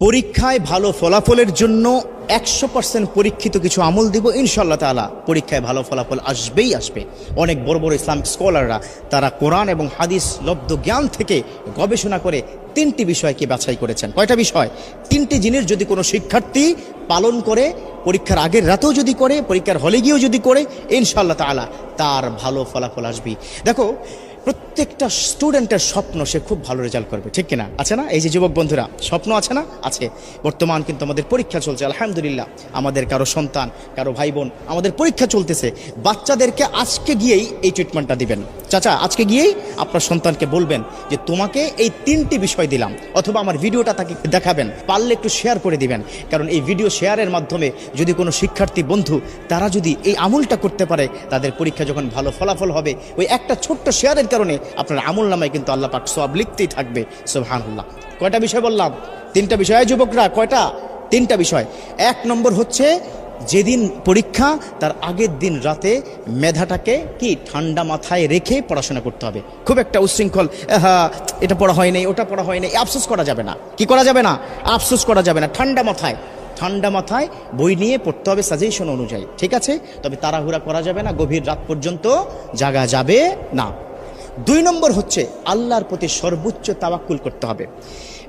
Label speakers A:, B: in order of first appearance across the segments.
A: পরীক্ষায় ভালো ফলাফলের জন্য 100% পরীক্ষিত কিছু আমল দিব ইনশাআল্লাহ তাআলা। পরীক্ষায় ভালো ফলাফল আসবেই আসবে। অনেক বড় বড় ইসলামিক স্কলাররা তারা কোরআন এবং হাদিস লব্ধ জ্ঞান থেকে গবেষণা করে 3টি বিষয়কে বাছাই করেছেন। কয়টা বিষয়? 3টি জিনিস যদি কোনো শিক্ষার্থী পালন করে, পরীক্ষার আগের রাতেও যদি করে, পরীক্ষার হলে গিয়েও যদি করে, ইনশাআল্লাহ তাআলা তার ভালো ফলাফল আসবে। দেখো, প্রত্যেকটা স্টুডেন্টের স্বপ্ন সে খুব ভালো রেজাল্ট করবে, ঠিক কিনা? আছে না? এই যে যুবক বন্ধুরা, স্বপ্ন আছে না? আছে। বর্তমান কিন্তু আমাদের পরীক্ষা চলছে, আলহামদুলিল্লাহ। আমাদের কারো সন্তান, কারো ভাই বোন, আমাদের পরীক্ষা চলতেছে। বাচ্চাদেরকে আজকে গিয়েই এই ট্রিটমেন্টটা দিবেন। চাচা, আজকে গিয়েই আপনার সন্তানকে বলবেন যে তোমাকে এই 3টি বিষয় দিলাম, অথবা আমার ভিডিওটা তাকে দেখাবেন, পারলে একটু শেয়ার করে দিবেন। কারণ এই ভিডিও শেয়ারের মাধ্যমে যদি কোনো শিক্ষার্থী বন্ধু তারা যদি এই আমলটা করতে পারে, তাদের পরীক্ষা যখন ভালো ফলাফল হবে, ওই একটা ছোট্ট শেয়ারের কারণে আপনার আমল নামায় কিন্তু আল্লাহ পাক সওয়াব লিখতেই থাকবে। সুবহানাল্লাহ। কয়টা বিষয় বললাম? 3টা বিষয়। যুবকরা, কয়টা? 3টা বিষয়। 1 নম্বর হচ্ছে, যেদিন পরীক্ষা তার আগের দিন রাতে মেধাটাকে কি ঠান্ডা মাথায় রেখে পড়াশোনা করতে হবে। খুব একটা উচ্ছৃঙ্খল, হ্যাঁ এটা পড়া হয় নাই, ওটা পড়া হয় নাই, আফসোস করা যাবে না। কি করা যাবে না? আফসোস করা যাবে না। ঠান্ডা মাথায় বই নিয়ে পড়তে হবে সাজেশন অনুযায়ী, ঠিক আছে? তবে তাড়াহুড়া করা যাবে না, গভীর রাত পর্যন্ত জাগা যাবে না। 2 নম্বর হচ্ছে, আল্লাহর প্রতি সর্বোচ্চ তাওয়াক্কুল করতে হবে।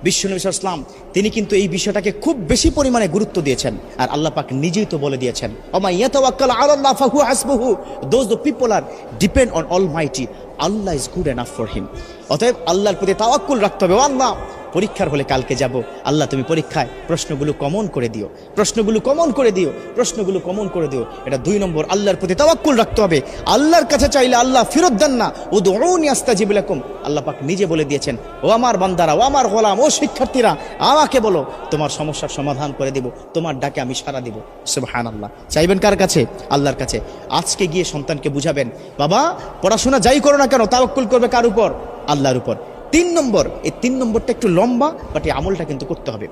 A: বিশ্বনবী সাল্লাল্লাহু আলাইহি ওয়াসাল্লাম তিনি কিন্তু এই বিষয়টাকে খুব বেশি পরিমাণে গুরুত্ব দিয়েছেন। আর আল্লাহ পাক নিজেই তো বলে দিয়েছেন, ওমা ইয়াতাওয়াক্কাল আলাল্লাহ ফাহুয়া হাসবুহু, those the people are depend on almighty, Allah is good enough for him. অতএব আল্লাহর প্রতি তাওয়াক্কুল রাখতে হবে। ও আল্লাহ, পরীক্ষার হলে কালকে যাব, আল্লাহ তুমি পরীক্ষায় প্রশ্নগুলো কমন করে দিও, প্রশ্নগুলো কমন করে দিও। এটা 2 নম্বর, আল্লাহর প্রতি তাওয়াক্কুল রাখতে হবে। আল্লাহর কাছে চাইলে আল্লাহ ফেরত দেন না। উদউনি আস্তাজিব লাকুম, আল্লাহ পাক নিজে বলে দিয়েছেন, ও আমার বান্দারা, ও আমার গোলাম, ও শিক্ষার্থীরা, আমাকে বলো, তোমার সমস্যার সমাধান করে দিব, তোমার ডাকে আমি সাড়া দিব। সুবহানাল্লাহ। চাইবেন কার কাছে? আল্লাহর কাছে। আজকে গিয়ে সন্তানকে বুঝাবেন, বাবা পড়াশোনা যাই করো না কেন, তাওয়াক্কুল করবে কার উপর? আল্লাহর উপর। 3 নম্বর, এই 3 নম্বরটা একটু লম্বা, বাট এই আমলটা কিন্তু করতে হবে।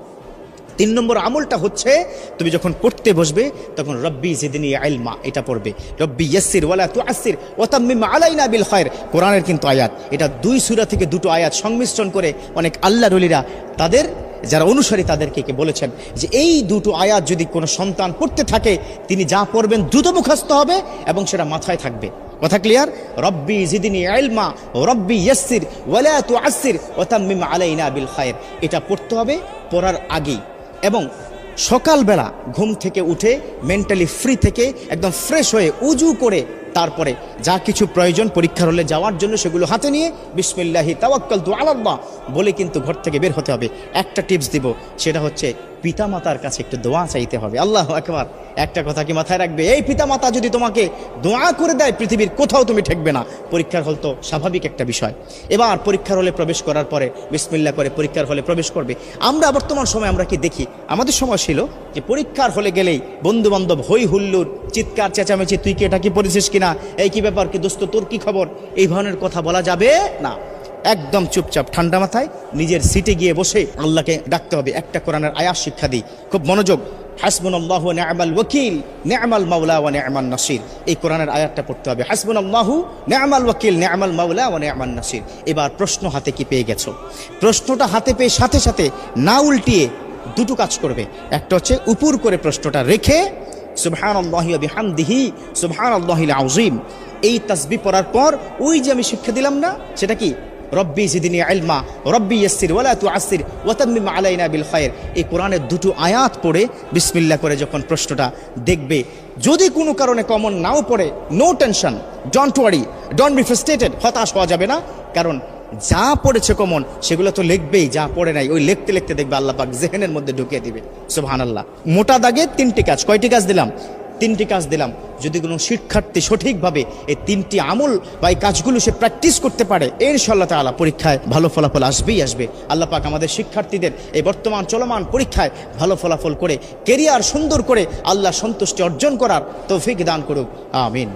A: 3 নম্বর আমলটা হচ্ছে, তুমি যখন পড়তে বসবে তখন রব্বি জিদনি ইলমা এটা পড়বে। রব্বি ইয়াসসির ওয়ালা তুআসসির ওয়া তাম্মিম আলাইনা বিল খায়র, কোরআনের কিন্তু আয়াত। এটা 2 সূরা থেকে 2টো আয়াত সংমিশ্রণ করে অনেক আল্লাহর ওলিরা তাদের যারা অনুসারী তাদেরকে বলেছেন যে এই 2টো আয়াত যদি কোনো সন্তান পড়তে থাকে, তিনি যা পড়বেন দ্রুত মুখস্থ হবে এবং সেটা মাথায় থাকবে। কথা ক্লিয়ার? রব্বি জিদনি ইলমা রব্বি ইয়াসসির ওয়ালা তুআসসির ওয়া তাম্মিম আলাইনা বিল খায়র, এটা পড়তে হবে পড়ার আগেই। এবং সকালবেলা ঘুম থেকে উঠে মেন্টালি ফ্রি থেকে একদম ফ্রেশ হয়ে উজু করে তারপরে যা কিছু প্রয়োজন পরীক্ষার হলে যাওয়ার জন্য সেগুলো হাতে নিয়ে বিসমিল্লাহি তাওয়াক্কালতু আলাল্লাহ বলে কিন্তু ঘর থেকে বের হতে হবে। একটা টিপস দিব, সেটা হচ্ছে পিতামাতার কাছে একটু দোয়া চাইতে হবে। আল্লাহু আকবার। একটা কথা কি মাথায় রাখবে, এই পিতামাতা যদি তোমাকে দোয়া করে দেয়, পৃথিবীর কোথাও তুমি ঠেকবে না। পরীক্ষার হল তো স্বাভাবিক একটা বিষয়। এবার পরীক্ষার হলে প্রবেশ করার পরে বিসমিল্লাহ করে পরীক্ষার হলে প্রবেশ করবে। আমরা বর্তমান সময় আমরা কি দেখি, আমাদের সময় ছিল যে পরীক্ষার হলে গেলেই বন্ধু বান্ধব হই হুল্লোড়, চিৎকার চেঁচামেচি, তুই কি এটা কি পড়েছিস কিনা, এই কি ব্যাপার, কি দোস্ত তোর কি খবর, এই ধরনের কথা বলা যাবে না। একদম চুপচাপ ঠান্ডা মাথায় নিজের সিটে গিয়ে বসে আল্লাহকে ডাকতে হবে। একটা কোরআনের আয়াত শিক্ষা দিই, খুব মনোযোগ। হাসবুনাল্লাহু ওয়া নি'মাল ওয়াকিল নি'মাল মাওলা ওয়া নি'মান নাসির, এই কোরআনের আয়াতটা পড়তে হবে। হাসবুনাল্লাহু নি'মাল ওয়াকিল নি'মাল মাওলা ওয়া নি'মান নাসির। এবার প্রশ্ন হাতে কি পেয়ে গেছো? প্রশ্নটা হাতে পেয়ে সাথে সাথে না উল্টিয়ে 2টো কাজ করবে। একটা হচ্ছে উপর করে প্রশ্নটা রেখে সুবহানাল্লাহি ওয়া বিহামদিহি সুবহানাল্লাহিল আযীম, এই তাসবিহ পড়ার পর ওই যে আমি শিক্ষা দিলাম না, সেটা কি রব্বি জিদনি ইলমা রব্বি ইয়াসসির ওয়ালা তুআসসির ওয়া তাম্মিম আলাইনা বিল খায়র, এই কোরআনের 2টো আয়াত পড়ে বিসমিল্লাহ করে যখন প্রশ্নটা দেখবে, যদি কোনো কারণে কমন নাও পড়ে, no tension, don't worry, don't be frustrated, হতাশ হওয়া যাবে না। কারণ যা পড়েছে কমন সেগুলো তো লিখবেই, যা পড়ে নাই ওই লিখতে লিখতে দেখবে আল্লাহ পাক জেহেনের মধ্যে ঢুকিয়ে দিবে। সুবহানাল্লাহ। মোটা দাগে 3টি কাজ। কয়টি কাজ দিলাম? 3টি কাজ দিলাম। যদি কোনো শিক্ষার্থী সঠিকভাবে এই 3টি আমল বা এই কাজগুলো সে প্র্যাকটিস করতে পারে, ইনশাআল্লাহ তাআলা পরীক্ষায় ভালো ফলাফল আসবেই আসবে। আল্লাহ পাক আমাদের শিক্ষার্থীদের এই বর্তমান চলমান পরীক্ষায় ভালো ফলাফল করে কেরিয়ার সুন্দর করে আল্লাহ সন্তুষ্টি অর্জন করার তৌফিক দান করুক। আমিন।